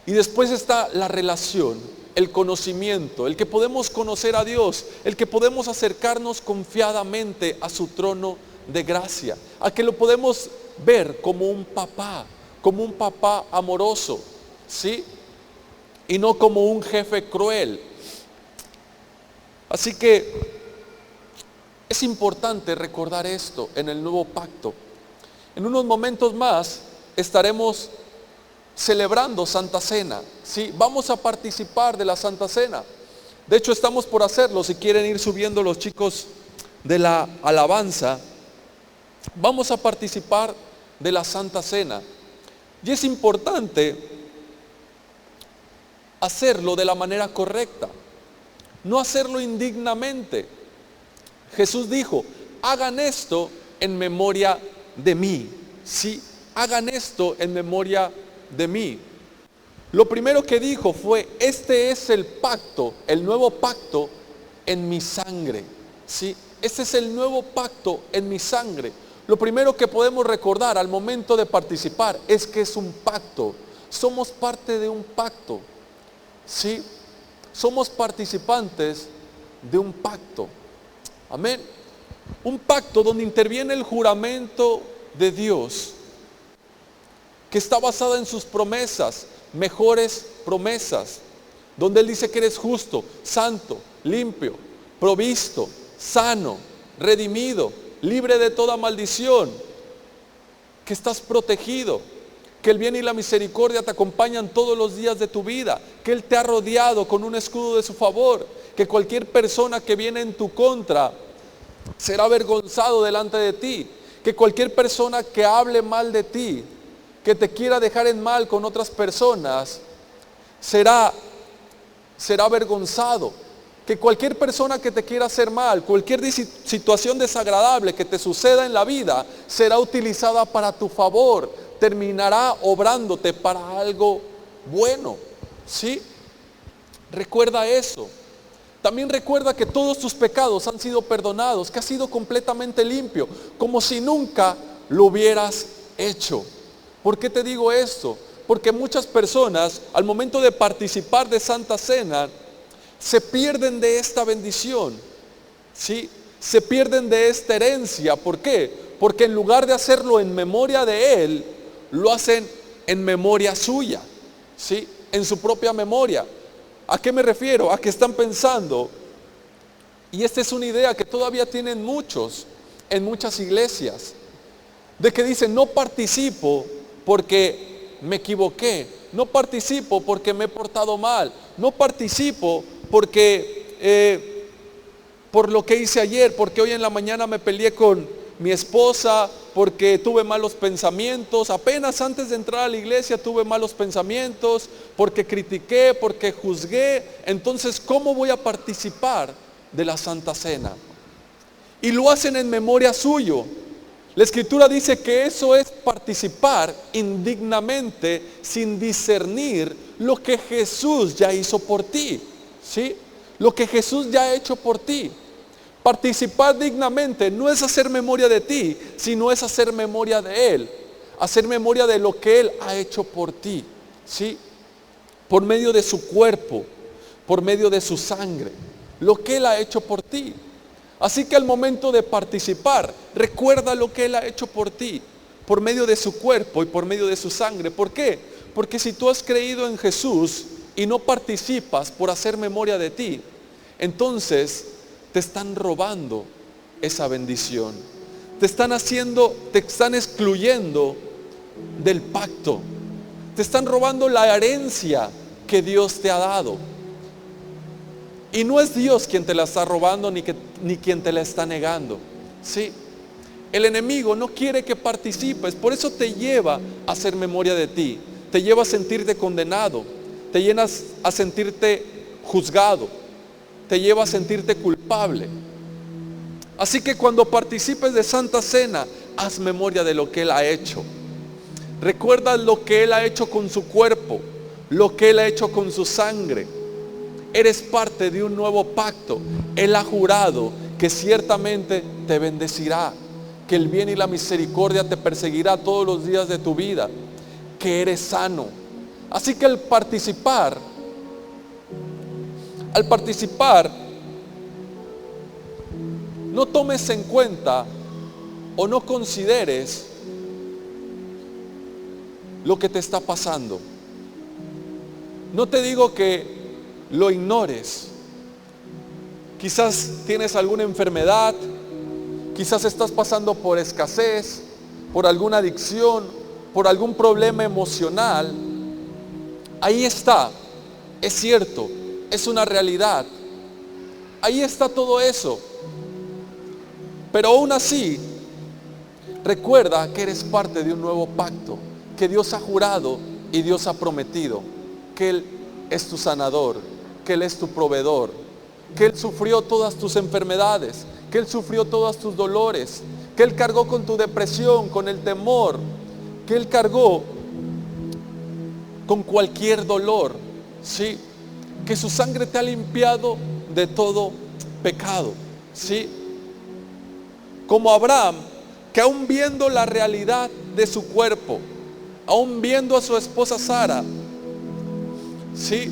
Y después está la relación, el conocimiento, el que podemos conocer a Dios, el que podemos acercarnos confiadamente a su trono de gracia, a que lo podemos ver como un papá amoroso, ¿sí? Y no como un jefe cruel. Así que es importante recordar esto en el nuevo pacto. En unos momentos más estaremos celebrando Santa Cena, ¿sí? Vamos a participar de la Santa Cena. De hecho, estamos por hacerlo. Si quieren ir subiendo los chicos de la alabanza, vamos a participar de la Santa Cena. Y es importante hacerlo de la manera correcta, no hacerlo indignamente. Jesús dijo: hagan esto en memoria de mí, ¿sí? Hagan esto en memoria de mí. Lo primero que dijo fue: este es el pacto, el nuevo pacto en mi sangre, ¿sí? Este es el nuevo pacto en mi sangre. Lo primero que podemos recordar al momento de participar es que es un pacto. Somos parte de un pacto, ¿sí? Somos participantes de un pacto. Amén. Un pacto donde interviene el juramento de Dios, que está basado en sus promesas, mejores promesas, donde Él dice que eres justo, santo, limpio, provisto, sano, redimido, libre de toda maldición, que estás protegido, que el bien y la misericordia te acompañan todos los días de tu vida, que Él te ha rodeado con un escudo de su favor, que cualquier persona que viene en tu contra será avergonzado delante de ti, que cualquier persona que hable mal de ti, que te quiera dejar en mal con otras personas, será avergonzado, que cualquier persona que te quiera hacer mal, cualquier situación desagradable que te suceda en la vida, será utilizada para tu favor, terminará obrándote para algo bueno, ¿sí? Recuerda eso. También recuerda que todos tus pecados han sido perdonados, que has sido completamente limpio, como si nunca lo hubieras hecho. ¿Por qué te digo esto? Porque muchas personas al momento de participar de Santa Cena se pierden de esta bendición, ¿sí? Se pierden de esta herencia. ¿Por qué? Porque en lugar de hacerlo en memoria de Él, lo hacen en memoria suya, ¿sí? En su propia memoria. ¿A qué me refiero? A que están pensando, y esta es una idea que todavía tienen muchos en muchas iglesias, de que dicen: no participo porque me equivoqué, no participo porque me he portado mal, no participo porque por lo que hice ayer, porque hoy en la mañana me peleé con mi esposa, porque tuve malos pensamientos, apenas antes de entrar a la iglesia tuve malos pensamientos, porque critiqué, porque juzgué. Entonces, ¿cómo voy a participar de la Santa Cena? Y lo hacen en memoria suyo. La Escritura dice que eso es participar indignamente, sin discernir lo que Jesús ya hizo por ti, ¿sí? Lo que Jesús ya ha hecho por ti. Participar dignamente no es hacer memoria de ti, sino es hacer memoria de Él. Hacer memoria de lo que Él ha hecho por ti, ¿sí? Por medio de su cuerpo, por medio de su sangre, lo que Él ha hecho por ti. Así que al momento de participar, recuerda lo que Él ha hecho por ti, por medio de su cuerpo y por medio de su sangre. ¿Por qué? Porque si tú has creído en Jesús y no participas por hacer memoria de ti, entonces te están robando esa bendición. Te están excluyendo del pacto. Te están robando la herencia que Dios te ha dado. Y no es Dios quien te la está robando ni quien te la está negando, ¿sí? El enemigo no quiere que participes, por eso te lleva a hacer memoria de ti, te lleva a sentirte condenado, te llevas a sentirte juzgado, te lleva a sentirte culpable. Así que cuando participes de Santa Cena, haz memoria de lo que Él ha hecho. Recuerda lo que Él ha hecho con su cuerpo, lo que Él ha hecho con su sangre. Eres parte de un nuevo pacto. Él ha jurado que ciertamente te bendecirá, que el bien y la misericordia te perseguirá todos los días de tu vida, que eres sano. Así que al participar, no tomes en cuenta o no consideres lo que te está pasando. No te digo que lo ignores. Quizás tienes alguna enfermedad, quizás estás pasando por escasez, por alguna adicción, por algún problema emocional. Ahí está, es cierto, es una realidad. Ahí está todo eso. Pero aún así, recuerda que eres parte de un nuevo pacto, que Dios ha jurado y Dios ha prometido, que Él es tu sanador, que Él es tu proveedor, que Él sufrió todas tus enfermedades, que Él sufrió todos tus dolores, que Él cargó con tu depresión, con el temor, que Él cargó con cualquier dolor, ¿sí? Que su sangre te ha limpiado de todo pecado, ¿sí? Como Abraham, que aún viendo la realidad de su cuerpo, aún viendo a su esposa Sara, ¿sí?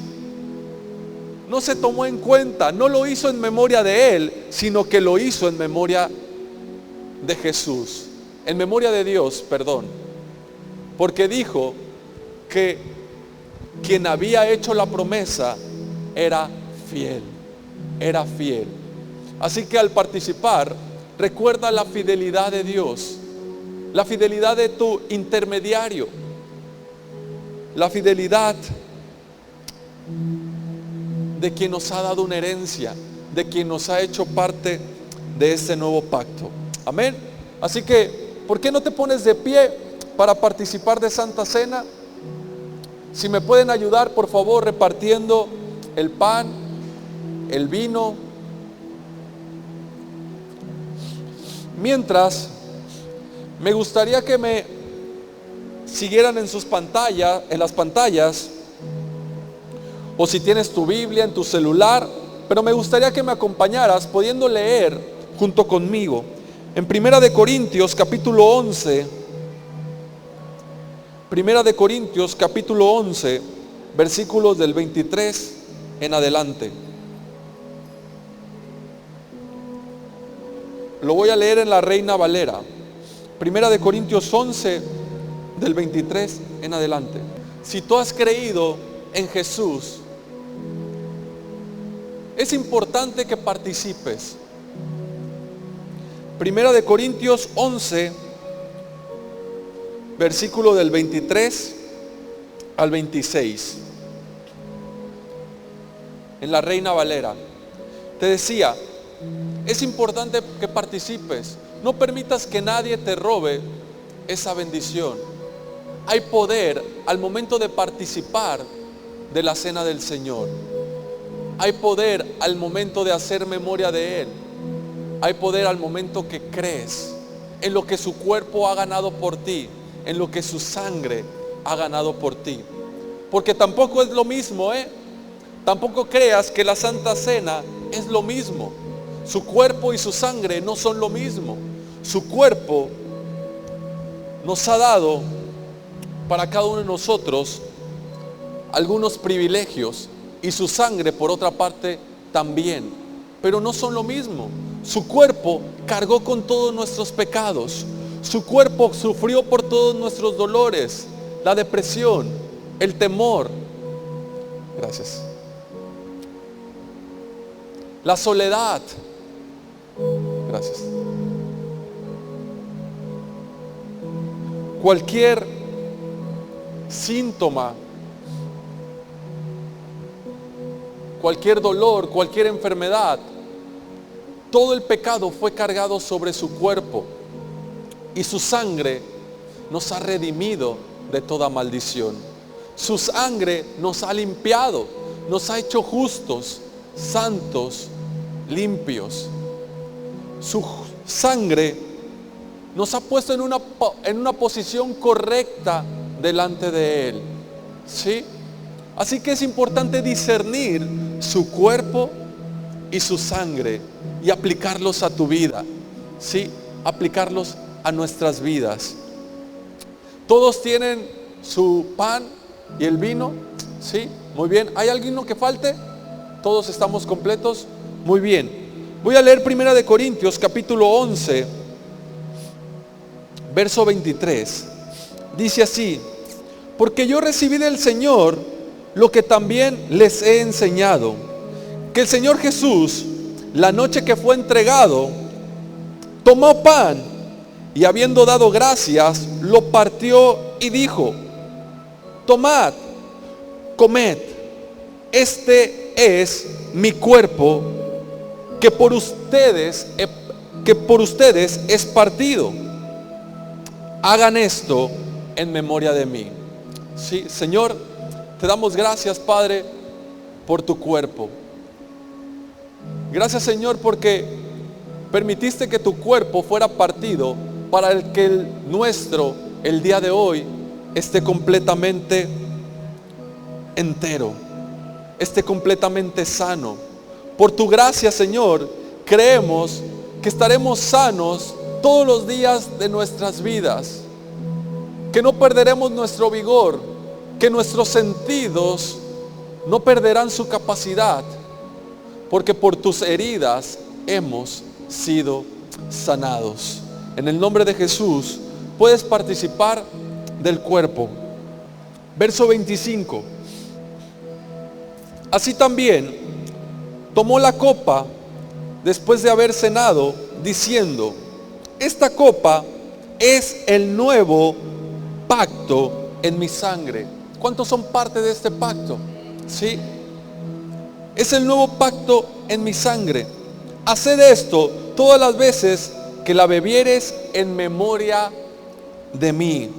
No se tomó en cuenta, no lo hizo en memoria de él, sino que lo hizo en memoria de Jesús, en memoria de Dios, perdón. Porque dijo que quien había hecho la promesa era fiel, era fiel. Así que al participar, recuerda la fidelidad de Dios, la fidelidad de tu intermediario, la fidelidad de quien nos ha dado una herencia, de quien nos ha hecho parte de este nuevo pacto. Amén. Así que, ¿por qué no te pones de pie para participar de Santa Cena? Si me pueden ayudar, por favor, repartiendo el pan, el vino. Mientras, me gustaría que me siguieran en sus pantallas, en las pantallas, o si tienes tu Biblia en tu celular, pero me gustaría que me acompañaras pudiendo leer junto conmigo en Primera de Corintios capítulo 11. Primera de Corintios capítulo 11, versículos del 23 en adelante. Lo voy a leer en la Reina Valera. Primera de Corintios 11, del 23 en adelante. Si tú has creído en Jesús, es importante que participes. Primera de Corintios 11, versículo del 23 al 26. En la Reina Valera. Te decía, es importante que participes. No permitas que nadie te robe esa bendición. Hay poder al momento de participar de la cena del Señor. Hay poder al momento de hacer memoria de Él. Hay poder al momento que crees en lo que su cuerpo ha ganado por ti, en lo que su sangre ha ganado por ti. Porque tampoco es lo mismo, Tampoco creas que la Santa Cena es lo mismo. Su cuerpo y su sangre no son lo mismo. Su cuerpo nos ha dado para cada uno de nosotros algunos privilegios, y su sangre por otra parte también, pero no son lo mismo. Su cuerpo cargó con todos nuestros pecados, su cuerpo sufrió por todos nuestros dolores, la depresión, el temor, gracias, la soledad, gracias, cualquier síntoma, cualquier dolor, cualquier enfermedad, todo el pecado fue cargado sobre su cuerpo, y su sangre nos ha redimido de toda maldición. Su sangre nos ha limpiado, nos ha hecho justos, santos, limpios. Su sangre nos ha puesto en una posición correcta delante de Él. ¿Sí? Así que es importante discernir su cuerpo y su sangre y aplicarlos a tu vida. ¿Sí? Aplicarlos a nuestras vidas. Todos tienen su pan y el vino. ¿Sí? Muy bien. ¿Hay alguno que falte? ¿Todos estamos completos? Muy bien. Voy a leer Primera de Corintios capítulo 11, verso 23. Dice así: porque yo recibí del Señor lo que también les he enseñado, que el Señor Jesús, la noche que fue entregado, tomó pan y habiendo dado gracias, lo partió y dijo: tomad, comed, este es mi cuerpo que por ustedes es partido. Hagan esto en memoria de mí. Sí, Señor, te damos gracias, Padre, por tu cuerpo. Gracias, Señor, porque permitiste que tu cuerpo fuera partido para el que el nuestro, el día de hoy, esté completamente entero, esté completamente sano. Por tu gracia, Señor, creemos que estaremos sanos todos los días de nuestras vidas, que no perderemos nuestro vigor, que nuestros sentidos no perderán su capacidad, porque por tus heridas hemos sido sanados. En el nombre de Jesús puedes participar del cuerpo. Verso 25. Así también tomó la copa después de haber cenado, diciendo: esta copa es el nuevo pacto en mi sangre. ¿Cuántos son parte de este pacto? ¿Sí? Es el nuevo pacto en mi sangre. Haced esto todas las veces que la bebieres en memoria de mí.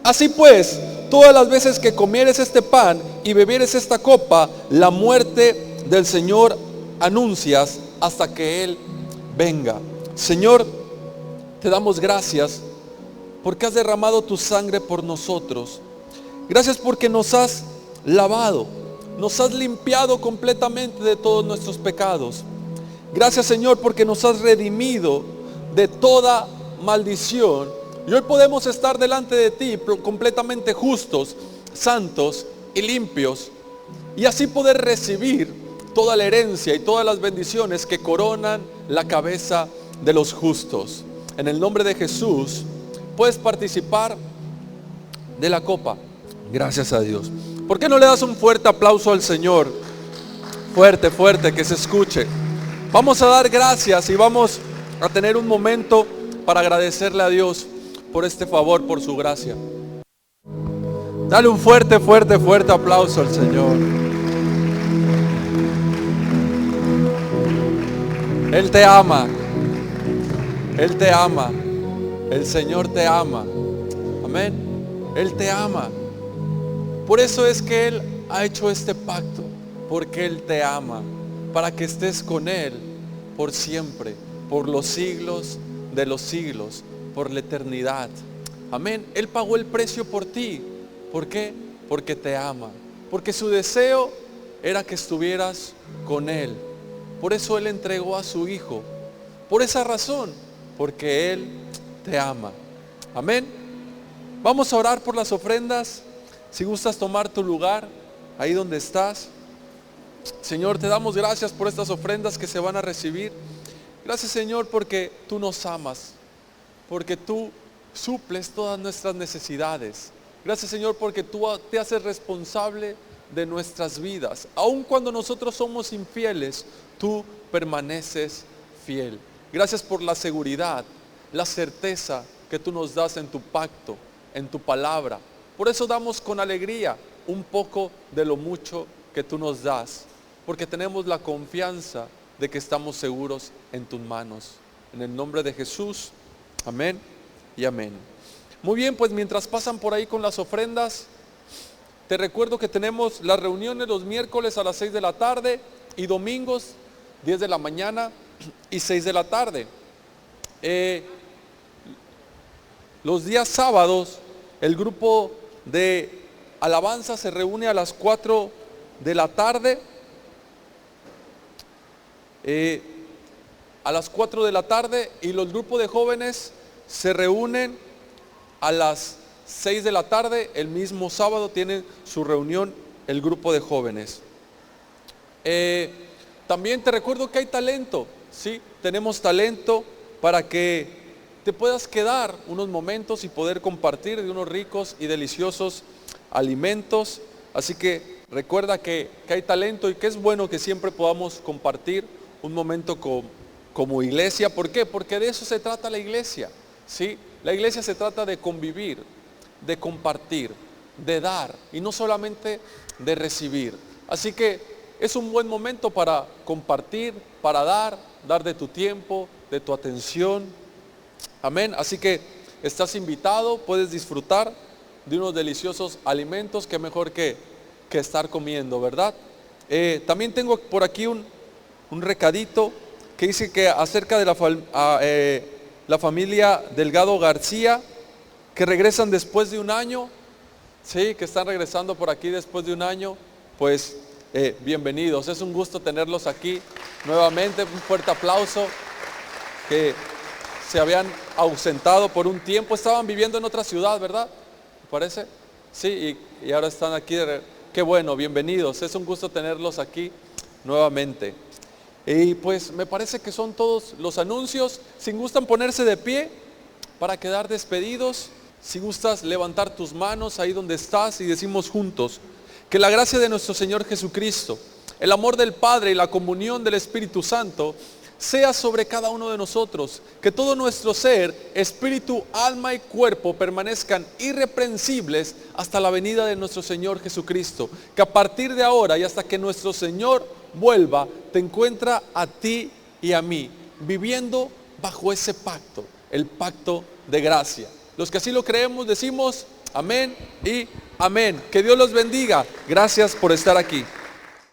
Así pues, todas las veces que comieres este pan y bebieres esta copa, la muerte del Señor anuncias hasta que Él venga. Señor, te damos gracias porque has derramado tu sangre por nosotros. Gracias porque nos has lavado, nos has limpiado completamente de todos nuestros pecados. Gracias, Señor, porque nos has redimido de toda maldición. Y hoy podemos estar delante de ti completamente justos, santos y limpios. Y así poder recibir toda la herencia y todas las bendiciones que coronan la cabeza de los justos. En el nombre de Jesús, puedes participar de la copa. Gracias a Dios. ¿Por qué no le das un fuerte aplauso al Señor? Fuerte, fuerte, que se escuche. Vamos a dar gracias y vamos a tener un momento para agradecerle a Dios por este favor, por su gracia. Dale un fuerte, fuerte, fuerte aplauso al Señor. Él te ama. Él te ama. El Señor te ama. Amén. Él te ama. Por eso es que Él ha hecho este pacto. Porque Él te ama. Para que estés con Él por siempre. Por los siglos de los siglos. Por la eternidad. Amén. Él pagó el precio por ti. ¿Por qué? Porque te ama. Porque su deseo era que estuvieras con Él. Por eso Él entregó a su Hijo. Por esa razón. Porque Él te ama. Amén. Vamos a orar por las ofrendas. Si gustas tomar tu lugar, ahí donde estás. Señor, te damos gracias por estas ofrendas que se van a recibir. Gracias, Señor, porque tú nos amas. Porque tú suples todas nuestras necesidades. Gracias, Señor, porque tú te haces responsable de nuestras vidas. Aun cuando nosotros somos infieles, tú permaneces fiel. Gracias por la seguridad, la certeza que tú nos das en tu pacto, en tu palabra. Por eso damos con alegría un poco de lo mucho que tú nos das, porque tenemos la confianza de que estamos seguros en tus manos. En el nombre de Jesús, amén y amén. Muy bien, pues mientras pasan por ahí con las ofrendas, te recuerdo que tenemos las reuniones los miércoles a las 6 de la tarde y domingos 10 de la mañana y 6 de la tarde. Los días sábados el grupo de alabanza se reúne a las 4 de la tarde. A las 4 de la tarde, y los grupos de jóvenes se reúnen a las 6 de la tarde. El mismo sábado tienen su reunión el grupo de jóvenes. También te recuerdo que hay talento, ¿sí? Tenemos talento para que te puedas quedar unos momentos y poder compartir de unos ricos y deliciosos alimentos. Así que recuerda que hay talento y que es bueno que siempre podamos compartir un momento como iglesia. ¿Por qué? Porque de eso se trata la iglesia, ¿sí? La iglesia se trata de convivir, de compartir, de dar y no solamente de recibir. Así que es un buen momento para compartir, para dar de tu tiempo, de tu atención. Amén. Así que estás invitado, puedes disfrutar de unos deliciosos alimentos, que mejor que estar comiendo, ¿verdad? También tengo por aquí un recadito que dice que acerca de la familia Delgado García, que regresan después de un año, sí, que están regresando por aquí después de un año. Pues bienvenidos, es un gusto tenerlos aquí nuevamente. Un fuerte aplauso. Que se habían ausentado por un tiempo, estaban viviendo en otra ciudad, ¿verdad? ¿Me parece? Sí, y ahora están aquí. Qué bueno, bienvenidos, es un gusto tenerlos aquí nuevamente. Y pues me parece que son todos los anuncios. Si gustan ponerse de pie para quedar despedidos, si gustas levantar tus manos ahí donde estás y decimos juntos: que la gracia de nuestro Señor Jesucristo, el amor del Padre y la comunión del Espíritu Santo sea sobre cada uno de nosotros. Que todo nuestro ser, espíritu, alma y cuerpo permanezcan irreprensibles hasta la venida de nuestro Señor Jesucristo. Que a partir de ahora y hasta que nuestro Señor vuelva, te encuentra a ti y a mí viviendo bajo ese pacto, el pacto de gracia. Los que así lo creemos decimos amén y amén. Que Dios los bendiga. Gracias por estar aquí.